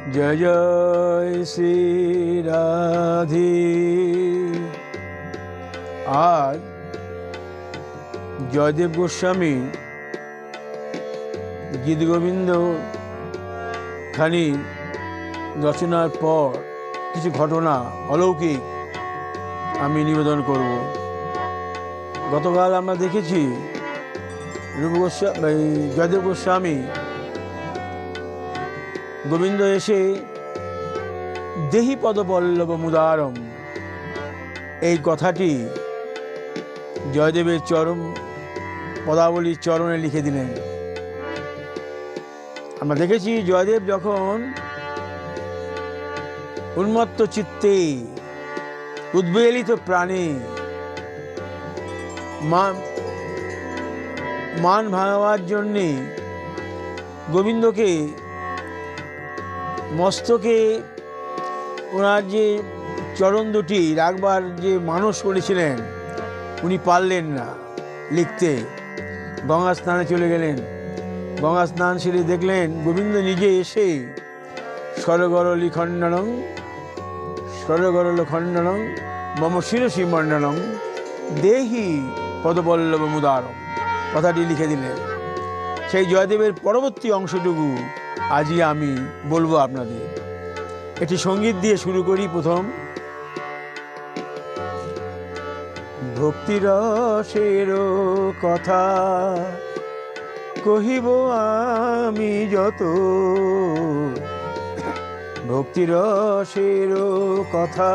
জয় জয় শ্রী রাধে। আজ জয়দেব গোস্বামী গীতগোবিন্দ খানি রচনার পর কিছু ঘটনা অলৌকিক আমি নিবেদন করব। গতকাল আমরা দেখেছি জয়দেব গোস্বামী গোবিন্দ এসে দেহি পদপল্লব মুদারম এই কথাটি জয়দেবের চরম পদাবলীর চরণে লিখে দিলেন। আমরা দেখেছি জয়দেব যখন উন্মত্ত চিত্তে উদ্বেলিত প্রাণে মান ভাঙাবার জন্যে গোবিন্দকে মস্তকে ওনার যে চরণ দুটি রাখবার যে মানস করেছিলেন উনি পারলেন না লিখতে। গঙ্গা স্নানে চলে গেলেন। গঙ্গা স্নান সেরে দেখলেন গোবিন্দ নিজে এসে সরগরলি খণ্ডনং মম শিরসি মণ্ডনং দেহি পদপল্লব মুদারম কথাটি লিখে দিলেন। সেই জয়দেবের পরবর্তী অংশটুকু আজই আমি বলবো আপনাদের। একটি সঙ্গীত দিয়ে শুরু করি। প্রথম ভক্তিরসের কথা কহিব আমি যত, ভক্তিরসের কথা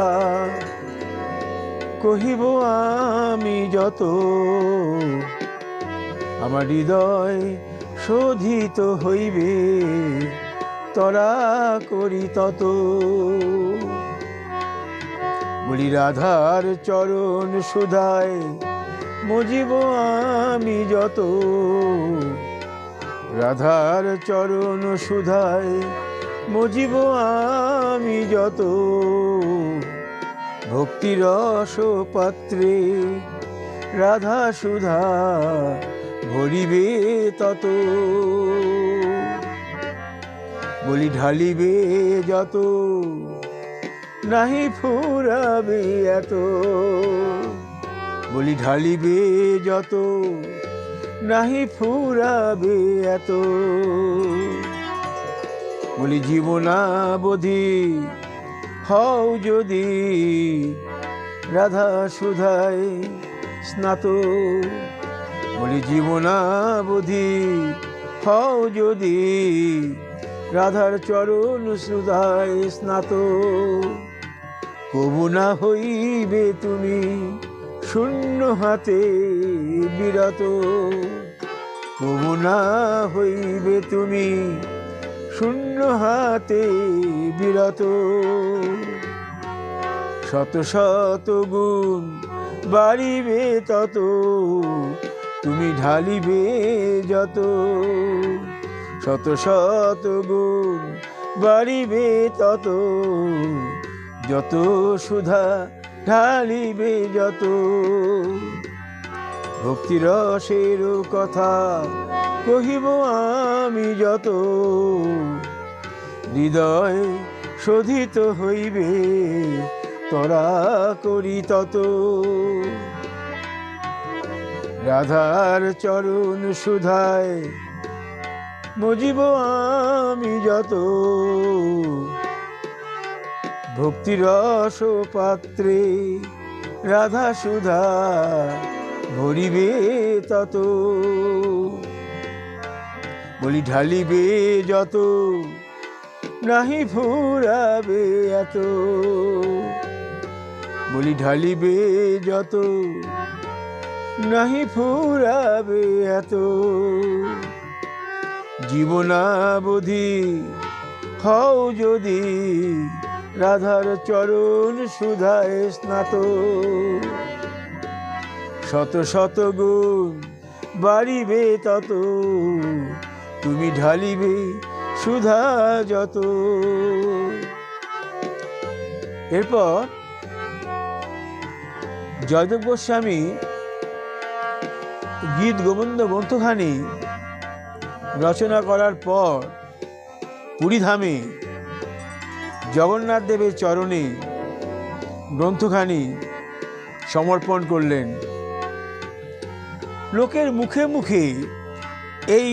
কহিব আমি যত, আমার হৃদয় শোধিত হইবে তরা করি তত। বলি রাধার চরণ সুধায় মজিব আমি যত, রাধার চরণ সুধায় মজিব আমি যত, ভক্তিরস পাত্রে রাধা সুধা ভরিবে তত। বলি ঢালিবে যত নাহি ফুরাবে এত, বলি ঢালিবে যত নাহি ফুরাবে এত। বলি জীবনাবধি হও যদি রাধা সুধায় স্নাত, বলি জীবনাবধি হও যদি রাধার চরণ সুধায় স্নাত। কবু না হইবে তুমি শূন্য হাতে বিরত, কবু না হইবে তুমি শূন্য হাতে বিরত। শত শত গুণ বাড়িবে তত তুমি ঢালিবে যত, শত শত গুণ বাড়িবে তত যত সুধা ঢালিবে যত। ভক্তিরসের কথা কহিব আমি যত, হৃদয় শোধিত হইবে তরা করি তত। রাধার চরণ সুধায় মজিব আমি যত, ভক্তিরস পাত্রে রাধা সুধা ভরিবে তত। বলি ঢালিবে যত নাহি ফুরাবে এত, বলি ঢালিবে যত নাহি ফুরাবে এত। জীবনাবধি হও যদি রাধার চরণ সুধায় স্নাত, শত শত গুণ বাড়িবে তত তুমি ঢালিবে সুধা যত। এরপর জয়দেব গোস্বামী গীত গোবিন্দ গ্রন্থখানি রচনা করার পর পুরীধামে জগন্নাথ দেবের চরণে গ্রন্থখানি সমর্পণ করলেন। লোকের মুখে মুখে এই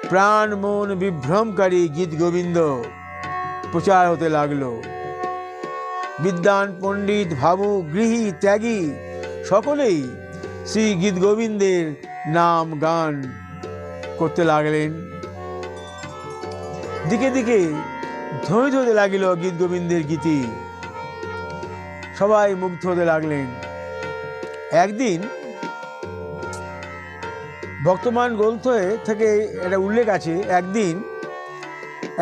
প্রাণ মন বিভ্রমকারী গীত গোবিন্দ প্রচার হতে লাগলো। বিদ্বান পণ্ডিত ভাবুক গৃহী ত্যাগী সকলেই শ্রী গীত গোবিন্দের নাম গান করতে লাগলেন। দিকে দিকে ধ্বনিত হতে লাগিল গীত গোবিন্দের গীতি। সবাই মুগ্ধ হতে লাগলেন। একদিন ভক্তমান গ্রন্থ থেকে এটা উল্লেখ আছে, একদিন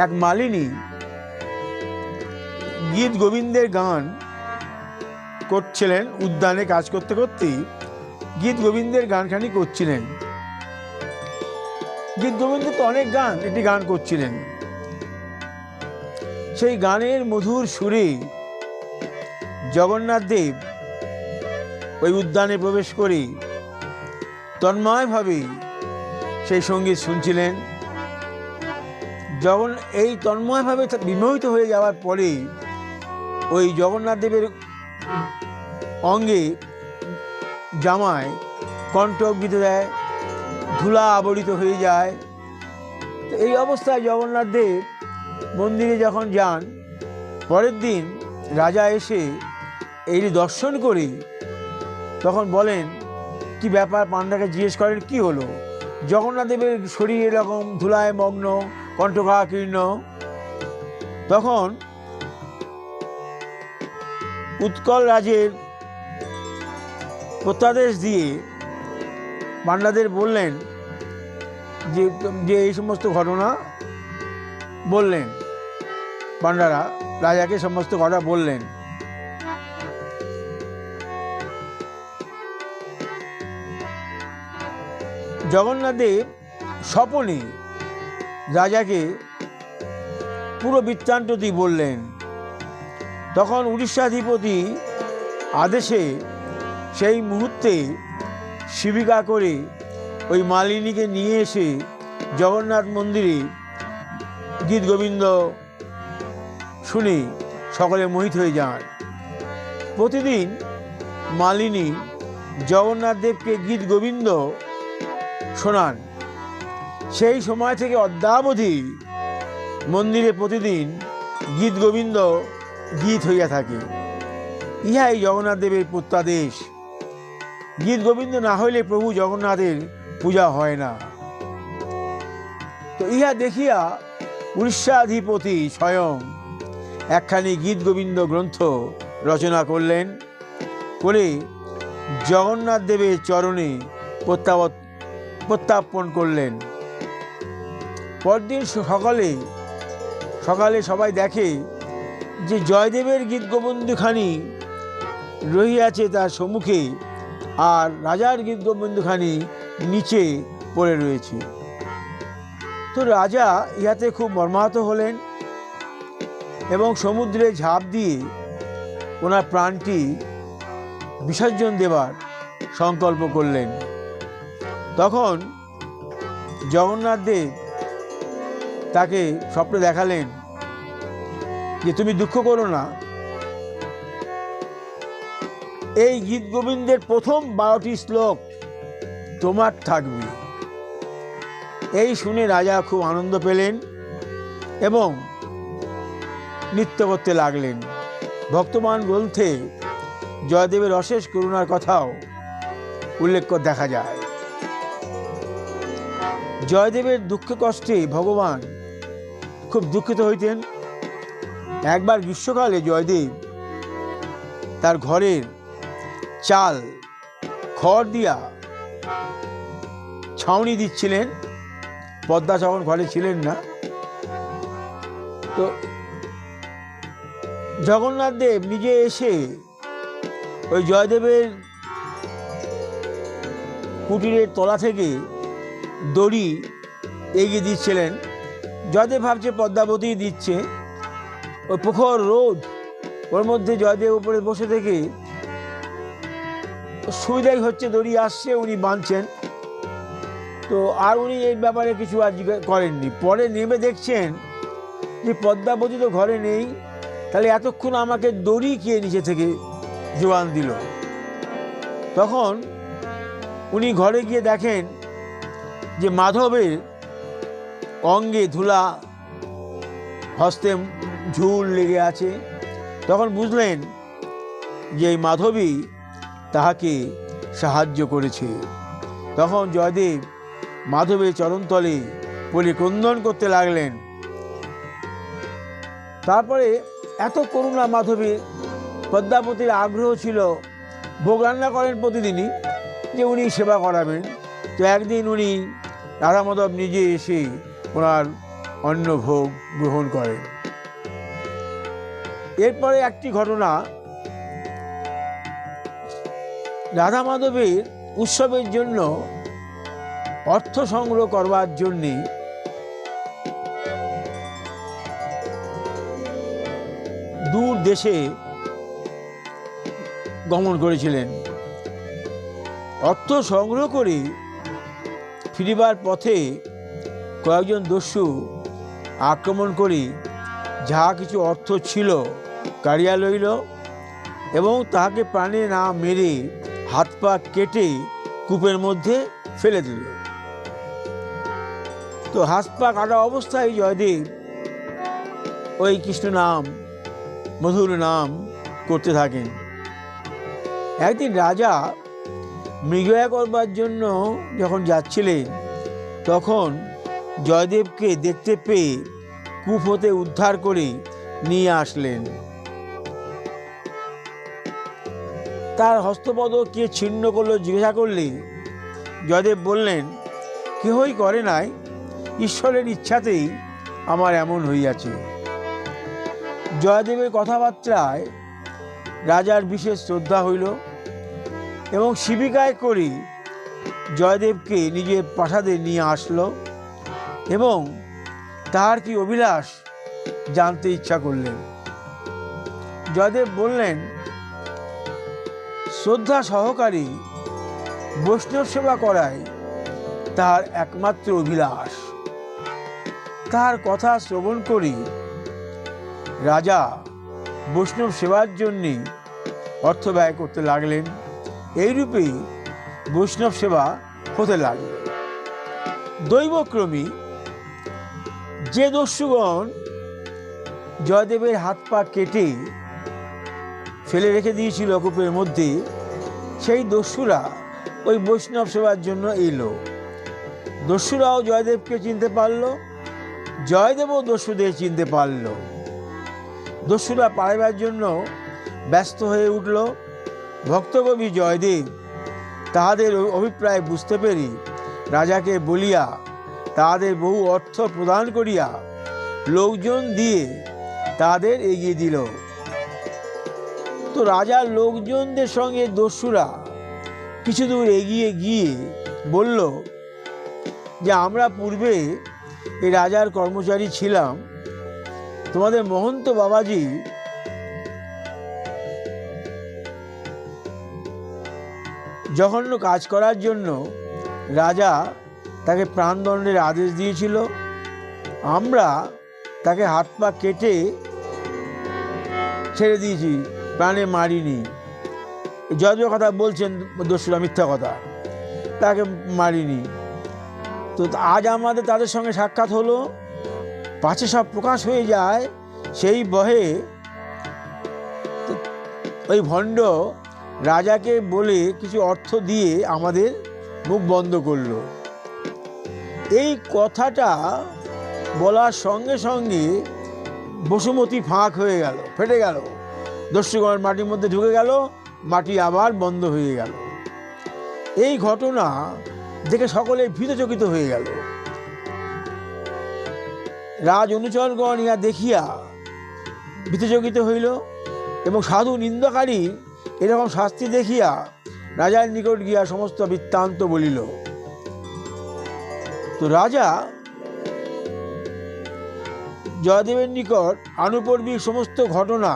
এক মালিনী গীত গোবিন্দের গান করছিলেন। উদ্যানে কাজ করতে করতেই গীত গোবিন্দের গানখানি করছিলেন। গীত গোবিন্দের তো অনেক গান, একটি গান করছিলেন। সেই গানের মধুর সুরে জগন্নাথ দেব ওই উদ্যানে প্রবেশ করে তন্ময়ভাবে সেই সঙ্গীত শুনছিলেন। এই তন্ময়ভাবে বিমোহিত হয়ে যাওয়ার পরে ওই জগন্নাথ দেবের অঙ্গে জামায় কণ্টক বিঁধে দেয়, ধুলা আবরিত হয়ে যায়। তো এই অবস্থায় জগন্নাথ দেব মন্দিরে যখন যান, পরের দিন রাজা এসে এই দর্শন করে তখন বলেন, কি ব্যাপার? পান্ডাকে জিজ্ঞেস করেন কি হলো। জগন্নাথ দেবের শরীর এরকম ধুলায় মগ্ন, কণ্ঠকাকীর্ণ। তখন উৎকল রাজের প্রত্যাদেশ দিয়ে পান্ডাদের বললেন যে এই সমস্ত ঘটনা বললেন। পান্ডারা রাজাকে সমস্ত কথা বললেন। জগন্নাথ দেব স্বপনে রাজাকে পুরো বৃত্তান্তটি বললেন। তখন উড়িষ্যাধিপতি আদেশে সেই মুহূর্তে শিবিকা করে ওই মালিনীকে নিয়ে এসে জগন্নাথ মন্দিরে গীত গোবিন্দ শুনে সকলে মোহিত হয়ে যান। প্রতিদিন মালিনী জগন্নাথ দেবকে গীত গোবিন্দ শোনান। সেই সময় থেকে অদ্যাবধি মন্দিরে প্রতিদিন গীত গোবিন্দ গীত হইয়া থাকে। ইহাই জগন্নাথ দেবের প্রত্যাদেশ। গীত গোবিন্দ না হইলে প্রভু জগন্নাথের পূজা হয় না। তো ইহা দেখিয়া উড়িষ্যাধিপতি স্বয়ং একখানি গীত গোবিন্দ গ্রন্থ রচনা করলেন, করে জগন্নাথ দেবের চরণে প্রত্যাপন করলেন। পরদিন সকালে সবাই দেখে যে জয়দেবের গীত গোবিন্দখানি রহিয়াছে তার সম্মুখে, আর রাজার গীত গোবিন্দখানি নিচে পড়ে রয়েছে। তো রাজা ইহাতে খুব মর্মাহত হলেন এবং সমুদ্রে ঝাঁপ দিয়ে ওনার প্রাণটি বিসর্জন দেবার সংকল্প করলেন। তখন জগন্নাথ দেব তাকে স্বপ্নে দেখালেন যে তুমি দুঃখ করো না, এই গীত গোবিন্দের প্রথম 12টি শ্লোক তোমার থাকবে। এই শুনে রাজা খুব আনন্দ পেলেন এবং নৃত্য করতে লাগলেন। ভক্তমান গ্রন্থে জয়দেবের অশেষ করুণার কথাও উল্লেখ দেখা যায়। জয়দেবের দুঃখে কষ্টে ভগবান খুব দুঃখিত হইতেন। একবার গ্রীষ্মকালে জয়দেব তার ঘরের চাল খড় দিয়া ছাউনি দিচ্ছিলেন। পদ্মা তখন ঘরে ছিলেন না। তো জগন্নাথ দেব নিজে এসে ওই জয়দেবের কুটিরের তলা থেকে দড়ি এগিয়ে দিচ্ছিলেন। জয়দেব ভাবছে পদ্মাবতী দিচ্ছে। ওই প্রখর রোদ, ওর মধ্যে জয়দেব উপরে বসে থেকে সুবিধাই হচ্ছে, দড়ি আসছে, উনি বাঁধছেন। তো আর উনি এই ব্যাপারে কিছু আজ করেননি। পরে নেমে দেখছেন যে পদ্মাবতী তো ঘরে নেই, তাহলে এতক্ষণ আমাকে দড়ি কে নিচে থেকে জোয়ান দিল। তখন উনি ঘরে গিয়ে দেখেন যে মাধবের অঙ্গে ধুলা, হস্তে ঝুল লেগে আছে। তখন বুঝলেন যে এই মাধবী তাহাকে সাহায্য করেছে। তখন জয়দেব মাধবের চরণতলে পড়ে ক্রন্দন করতে লাগলেন। তারপরে এত করুণা মাধবীর, পদ্মাবতীর আগ্রহ ছিল, ভোগ রান্না করেন প্রতিদিনই, যে উনি সেবা করাবেন। তো একদিন উনি রাধা মাধব নিজে এসে ওনার অন্ন ভোগ গ্রহণ করেন। এরপরে একটি ঘটনা, রাধা মাধবের উৎসবের জন্য অর্থ সংগ্রহ করবার জন্যে দূর দেশে গমন করেছিলেন। অর্থ সংগ্রহ করে ফিরিবার পথে কয়েকজন দস্যু আক্রমণ করে যাহা কিছু অর্থ ছিল কাড়িয়া লইল এবং তাহাকে প্রাণে না মেরে হাত পা কেটে কূপের মধ্যে ফেলে দিল। তো হাত পা কাটা অবস্থায় জয়দেব ওই কৃষ্ণ নাম, মধুর নাম করতে থাকেন। একদিন রাজা মৃগয়া করবার জন্য যখন যাচ্ছিলেন, তখন জয়দেবকে দেখতে পেয়ে কূপ হতে উদ্ধার করে নিয়ে আসলেন। তার হস্তপদ কে ছিন্ন করলো জিজ্ঞাসা করলে জয়দেব বললেন, কেহই করে নাই, ঈশ্বরের ইচ্ছাতেই আমার এমন হইয়াছে। জয়দেবের কথাবার্তায় রাজার বিশেষ শ্রদ্ধা হইল এবং শিবিকায় করে জয়দেবকে নিজের প্রাসাদে নিয়ে আসলো এবং তাহার কি অভিলাষ জানতে ইচ্ছা করলেন। জয়দেব বললেন, শ্রদ্ধা সহকারী বৈষ্ণব সেবা করাই তার একমাত্র অভিলাষ। তার কথা শ্রবণ করি রাজা বৈষ্ণব সেবার জন্যে অর্থ ব্যয় করতে লাগলেন। এইরূপে বৈষ্ণব সেবা হতে লাগল। দৈবক্রমী যে দস্যুগণ জয়দেবের হাত পা কেটে ফেলে রেখে দিয়েছিল কূপের মধ্যে, সেই দস্যুরা ওই বৈষ্ণব সেবার জন্য এলো। দস্যুরাও জয়দেবকে চিনতে পারল, জয়দেবও দস্যুদের চিনতে পারল। দস্যুরা পালাইবার জন্য ব্যস্ত হয়ে উঠল। ভক্তকবি জয়দেব তাহাদের অভিপ্রায় বুঝতে পেরে রাজাকে বলিয়া তাহাদের বহু অর্থ প্রদান করিয়া লোকজন দিয়ে তাদের এগিয়ে দিল। তো রাজার লোকজনদের সঙ্গে দস্যুরা কিছু দূর এগিয়ে গিয়ে বলল যে, আমরা পূর্বে এই রাজার কর্মচারী ছিলাম। তোমাদের মহন্ত বাবাজি জঘন্য কাজ করার জন্য রাজা তাকে প্রাণদণ্ডের আদেশ দিয়েছিল। আমরা তাকে হাত পা কেটে ছেড়ে দিয়েছি, প্রাণে মারিনি। জয়দেবের কথা বলছেন দস্যুরা, মিথ্যা কথা, তাকে মারিনি। তো আজ আমাদের তাদের সঙ্গে সাক্ষাৎ হলো, পাছে সব প্রকাশ হয়ে যায়, সেই বহে ওই ভণ্ড রাজাকে বলে কিছু অর্থ দিয়ে আমাদের মুখ বন্ধ করলো। এই কথাটা বলার সঙ্গে সঙ্গে বসুমতী ফাঁক হয়ে গেল, ফেটে গেল, দস্যুগণ মাটির মধ্যে ঢুকে গেল, মাটি আবার বন্ধ হয়ে গেল। এই ঘটনা দেখে সকলে ভীতচকিত হয়ে গেল। রাজ অনুচরগণ ইহা দেখিয়া ভীতচকিত হইল এবং সাধু নিন্দাকারী এরকম শাস্তি দেখিয়া রাজার নিকট গিয়া সমস্ত বৃত্তান্ত বলিল। তো রাজা জয়দেবের নিকট আনুপর্বিক সমস্ত ঘটনা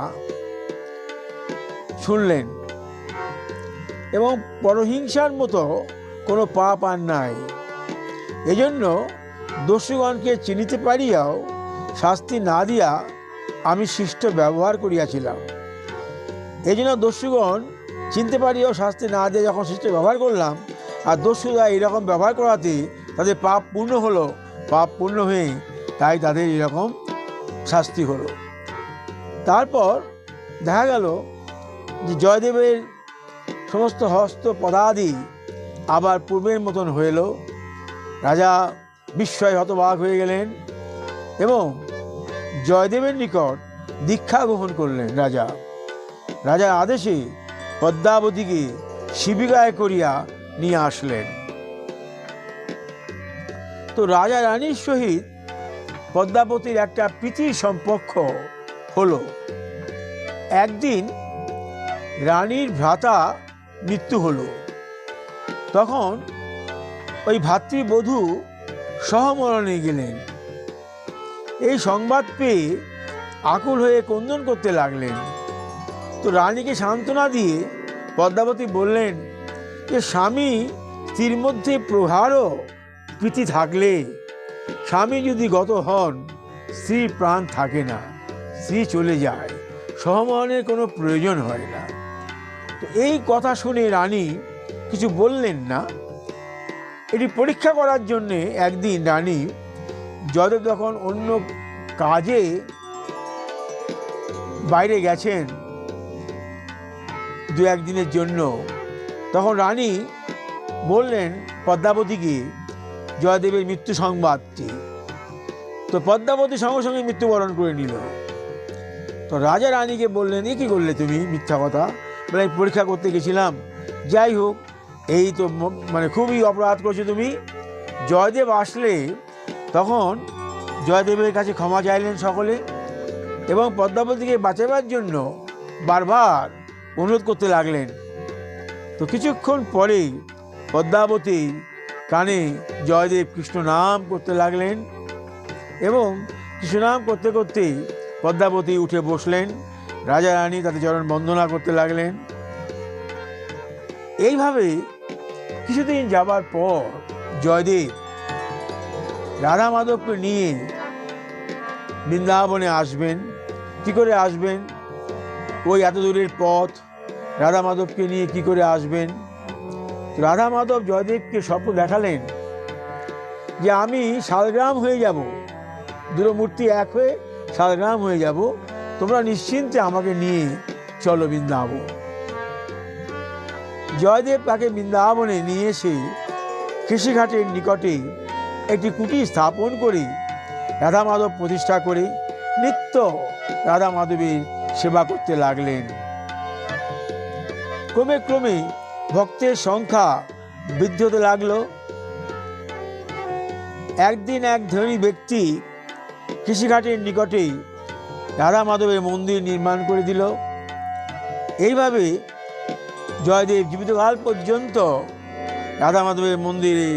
শুনলেন এবং পরহিংসার মতো কোনো পাপ আর নাই। এজন্য দস্যুগণকে চিনিতে পারিয়াও শাস্তি না দিয়া আমি শিষ্ট ব্যবহার করিয়াছিলাম। এই জন্য দস্যুগণ চিনতে পারিও শাস্তি না দিয়ে যখন শিষ্ট ব্যবহার করলাম, আর দস্যুরা এরকম ব্যবহার করাতে তাদের পাপ পূর্ণ হলো, পাপ পূর্ণ হয়ে তাই তাদের এরকম শাস্তি হলো। তারপর দেখা গেল যে জয়দেবের সমস্ত হস্ত পদাদি আবার পূর্বের মতন হইল। রাজা বিস্ময়ে হতবাক হয়ে গেলেন এবং জয়দেবের নিকট দীক্ষা গ্রহণ করলেন। রাজার আদেশে পদ্মাবতীকে শিবিকায় করিয়া নিয়ে আসলেন। তো রাজা রানীর সহিত পদ্মাবতীর একটা প্রীতির সম্পর্ক হলো। একদিন রানীর ভ্রাতা মৃত্যু হলো। তখন ওই ভাতৃবধূ সহমরণে গেলেন। এই সংবাদ পেয়ে আকুল হয়ে ক্রন্দন করতে লাগলেন। তো রানীকে সান্ত্বনা দিয়ে পদ্মাবতী বললেন যে স্বামী স্ত্রীর মধ্যে প্রগাঢ় প্রীতি থাকলে, স্বামী যদি গত হন, স্ত্রীর প্রাণ থাকে না, স্ত্রী চলে যায়, সহমরণের কোনো প্রয়োজন হয় না। তো এই কথা শুনে রানী কিছু বললেন না। এটি পরীক্ষা করার জন্যে একদিন রানী জয়দেব যখন অন্য কাজে বাইরে গেছেন দু একদিনের জন্য, তখন রানী বললেন পদ্মাবতীকে জয়দেবের মৃত্যু সংবাদটি। তো পদ্মাবতী সঙ্গে সঙ্গে মৃত্যুবরণ করে নিল। তো রাজা রানীকে বললেন, এ কী করলে তুমি? মিথ্যা কথা বলে, আমি পরীক্ষা করতে গেছিলাম। যাই হোক, এই তো মানে খুবই অপরাধ করছো তুমি। জয়দেব আসলে তখন জয়দেবের কাছে ক্ষমা চাইলেন সকলে এবং পদ্মাবতীকে বাঁচাবার জন্য বারবার অনুরোধ করতে লাগলেন। তো কিছুক্ষণ পরেই পদ্মাবতীর কানে জয়দেব কৃষ্ণ নাম করতে লাগলেন এবং কৃষ্ণ নাম করতে করতে পদ্মাবতী উঠে বসলেন। রাজা রানী তাদের চরণ বন্দনা করতে লাগলেন। এইভাবে কিছুদিন যাবার পর জয়দেব রাধা মাধবকে নিয়ে বৃন্দাবনে আসবেন। কী করে আসবেন? ওই এত দূরের পথ রাধা মাধবকে নিয়ে কি করে আসবেন? রাধা মাধব জয়দেবকে স্বপ্ন দেখালেন যে আমি শালগ্রাম হয়ে যাব, দুটো মূর্তি এক হয়ে শালগ্রাম হয়ে যাব, তোমরা নিশ্চিন্তে আমাকে নিয়ে চলো বৃন্দাবন। জয়দেব তাকে বৃন্দাবনে নিয়ে এসে কৃষিঘাটের নিকটে একটি কুটির স্থাপন করে রাধা মাধব প্রতিষ্ঠা করে নিত্য রাধা মাধবের সেবা করতে লাগলেন। ক্রমে ক্রমে ভক্তের সংখ্যা বৃদ্ধি হতে লাগলো। একদিন এক ধনী ব্যক্তি কৃষিঘাটের নিকটে রাধা মাধবের মন্দির নির্মাণ করে দিল। এইভাবে জয়দেব জীবিতকাল পর্যন্ত রাধা মাধবের মন্দিরে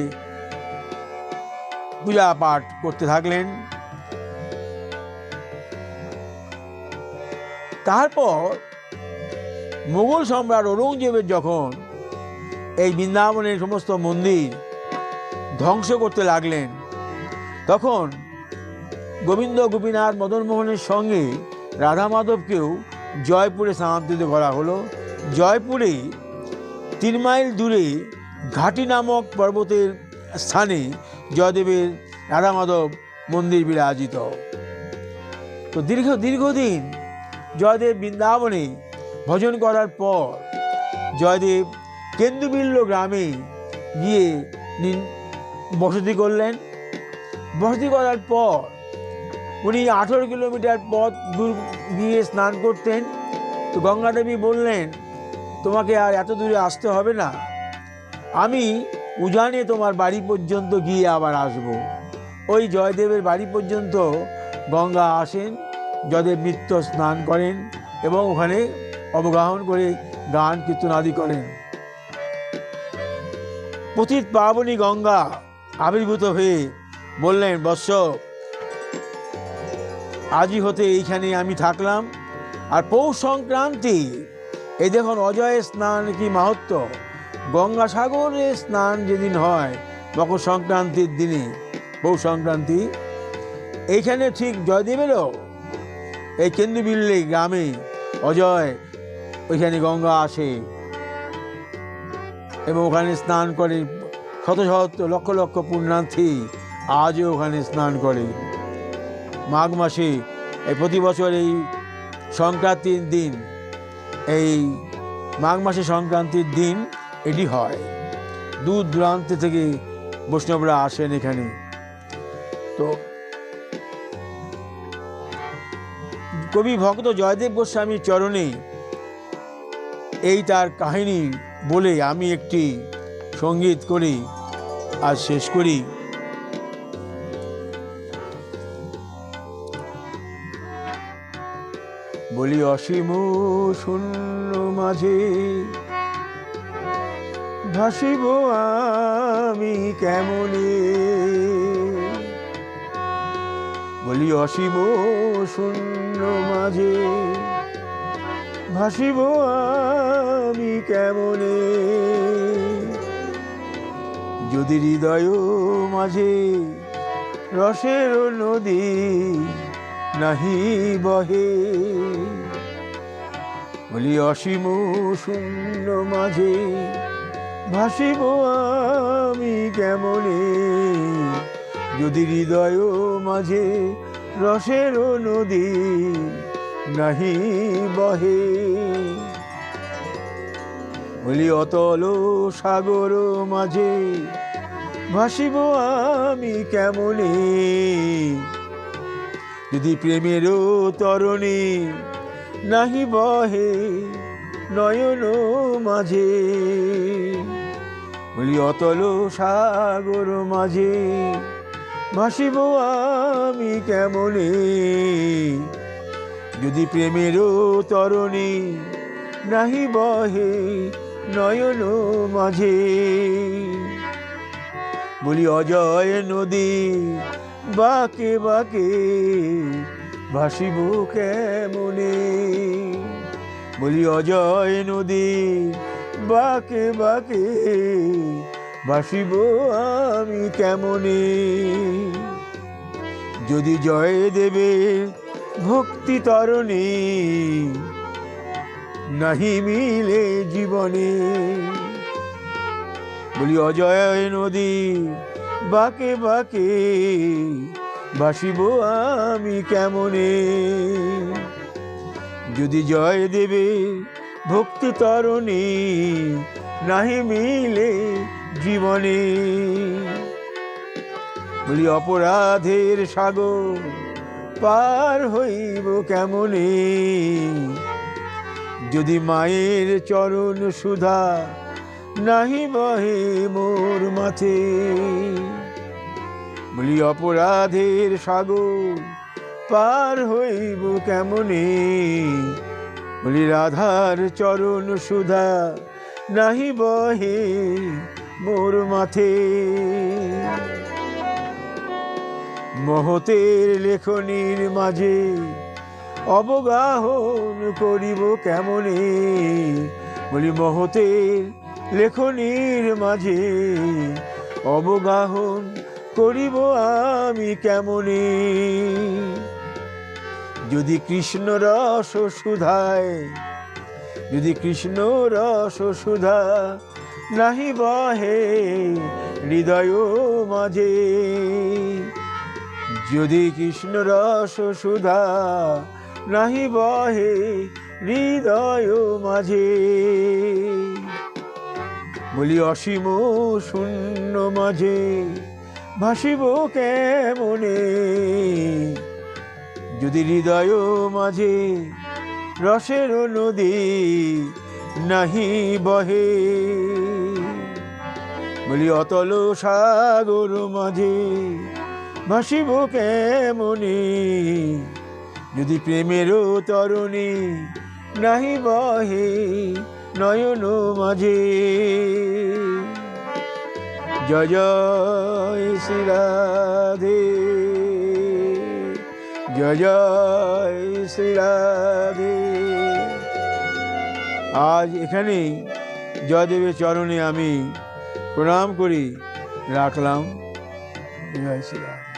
পূজা পাঠ করতে থাকলেন। তারপর মোগল সম্রাট ঔরঙ্গজেবের যখন এই বৃন্দাবনের সমস্ত মন্দির ধ্বংস করতে লাগলেন, তখন গোবিন্দ গোপীনাথ মদনমোহনের সঙ্গে রাধা মাধবকেও জয়পুরে স্থানান্তরিত করা হলো। জয়পুরে 3 মাইল দূরে ঘাটি নামক পর্বতের স্থানে জয়দেবের রাধা মাধব মন্দির বিরাজিত। তো দীর্ঘদিন জয়দেব বৃন্দাবনে ভজন করার পর জয়দেব কেন্দুবিল্ল গ্রামে গিয়ে বসতি করলেন। বসতি করার পর উনি 18 কিলোমিটার পথ দূর গিয়ে স্নান করতেন। তো গঙ্গা দেবী বললেন, তোমাকে আর এত দূরে আসতে হবে না, আমি উজানে তোমার বাড়ি পর্যন্ত গিয়ে আবার আসব। ওই জয়দেবের বাড়ি পর্যন্ত গঙ্গা আসেন, জয়দেব নিত্য স্নান করেন এবং ওখানে অবগাহন করে গান কীর্তন আদি করেন। পতিত পাবনী গঙ্গা আবির্ভূত হয়ে বললেন, বৎস, আজই হতে এইখানে আমি থাকলাম। আর পৌষ সংক্রান্তি, এই দেখুন অজয় স্নান কি মাহাত্ম্য। গঙ্গাসাগরে স্নান যেদিন হয় মকর সংক্রান্তির দিনে, পৌষ সংক্রান্তি, এইখানে ঠিক জয়দেবেরও এই কেন্দ্রবিল্লি গ্রামে অজয় ওইখানে গঙ্গা আসে এবং ওখানে স্নান করে শত শত লক্ষ লক্ষ পুণ্যার্থী আজও ওখানে স্নান করে। মাঘ মাসে এই প্রতি বছর এই সংক্রান্তির দিন, এই মাঘ মাসে সংক্রান্তির দিন এটি হয়। দূর দূরান্ত থেকে বৈষ্ণবরা আসেন এখানে। তো কবি ভক্ত জয়দেব গোস্বামীর চরণে এই তার কাহিনী বলে আমি একটি সঙ্গীত করি আজ শেষ করি। বলি অসীম শূন্য মাঝে ভাসিব আমি কেমনে, বলি অসীম শূন্য মাঝে ভাসিব আমি কেমনে, যদি হৃদয় মাঝে রসের নদী নাহি বহে, বলি অসীম শূন্য মাঝে ভাসিব আমি কেমনে, যদি হৃদয় মাঝে রসের নদী নাহি বহে, বলি অতল সাগর মাঝে ভাসিব আমি কেমনে, যদি প্রেমের তরণী নাহি বহে নয়ন মাঝে, বলি অতল সাগর মাঝে ভাসিব আমি কেমনে, যদি প্রেমের তরণী নাহি বহে নয়ন মাঝে, বলি অজয় নদী বাঁকে বাঁকে ভাসিব কেমনে, বলি অজয় নদী বাঁকে বাঁকে ভাসিব আমি কেমনে, যদি জয় দেবে ভক্তি তরণী নাহি মিলে জীবনে, বলি অজয় নদী বাঁকে বাঁকে ভাসিব আমি কেমনে, যদি জয় দেবে ভক্তি তরণী নাহি মিলে জীবনে, বলি অপরাধের সাগর পার হইব কেমনে, যদি মায়ের চরণ সুধা নাহি বহে মোর মাথে, বলি অপরাধের সাগর পার হইব কেমনে, বলি রাধার চরণ সুধা নাহি বহে মোর মাথে, মহতের লেখনীর মাঝে অবগাহন করিব কেমনে, বলি মহতের লেখনীর মাঝে অবগাহন করিব আমি কেমনে, যদি কৃষ্ণ রস সুধায়, যদি কৃষ্ণ রস সুধা নাহি বহে হৃদয় মাঝে, যদি কৃষ্ণ রস সুধা নাহি বহে হৃদয় মাঝে, বলি অসীম শূন্য মাঝে ভাসিব কেমনে, যদি হৃদয় মাঝে রসের নদী নাহি বহে, বলি অতল সাগর মাঝে ভাসিব কেমনে, যদি প্রেমের তরণী নাহি বহে নয়ন মাঝে। জয় জয় শ্রী রাধে, জয় জয় শ্রী রাধে। আজ এখানে জয়দেবের চরণে আমি প্রণাম করি রাখলাম। জয় শ্রী রাধে।